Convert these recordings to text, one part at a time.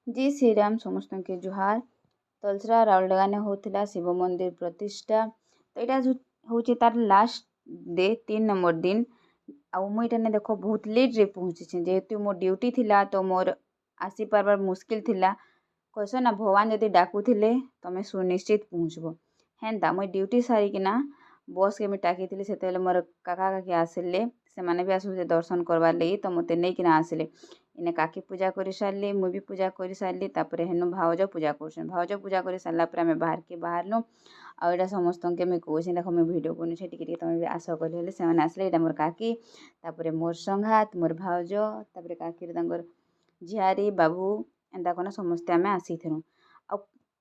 जय श्री राम समस्त के जुहार। तलसरा राउलडागाने होता शिव मंदिर प्रतिष्ठा। तो यहाँ हूँ तार लास्ट डे 3 नंबर दिन। आउ मुझे देख बहुत लेट रे पहुँची जेहेतु मो ड्यूटी थिला तो मोर आसी पारबार मुस्किल थिला। कहस ना भगवान जदि डाकुले तुम सुनिश्चित पहुँचब हेन्ता मुई ड्यूटी सारिकिना बस के टाकी से मोर काका काकी आसिले से भी आसुचे दर्शन करवार लगी तो मत नहीं आसिले। इने काकी पूजा कर सारे मुझे भी पूजा कर सारे हेनु भाउज पूजा कर भाउज पूजा कर सारापर आम बाहर के बाहरनु आईटा समस्त के मुझे कौन देख मुझे भिड बनुचे टी तुम भी आस कहले से आसले यहाँ मोर काकी तापर मोर संघात मोर भाउज तापर काकी झियारी बाबू एंता कना समस्ते आम आसीथु।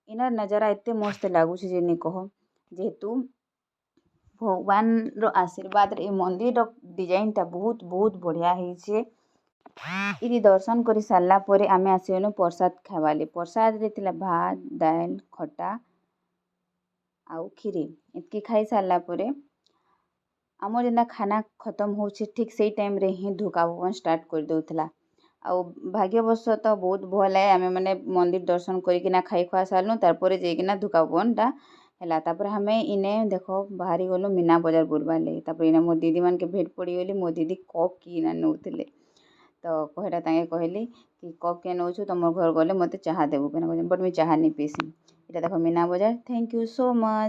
इनर नजारा एत मस्त लगुच जे कह जेहेतु भगवान रो आशीर्वाद रे मंदिर डिजाइन टा बहुत बहुत बढ़िया है। इति दर्शन कर सारा पर आम आसगलु प्रसाद खावाले। प्रसाद रे थिला भात दाल खटा आउ खीरी इतकी खाई सारा पर आमर जेनता खाना खत्म हो ठीक से टाइम रे ही धुका पवन स्टार्ट कर देउथला। आउ भाग्यवश तो बहुत भल है आम मैंने मंदिर दर्शन करना खाई खुआ सारूँ तार जाइना धुका पवन टा है। तापर हमें इने देख बाहरी गलु मीना बजार बुलवार लगे। तापर इने मो दीदी मान के भेट पड़गली मो दीदी कप कि नौले तो कहला कहली कि कप के नौ तुम घर गले मत चाह देबू कहना बट मुझे चाह नहीं पीसी। इटा देख मीना बजार। Thank you so much.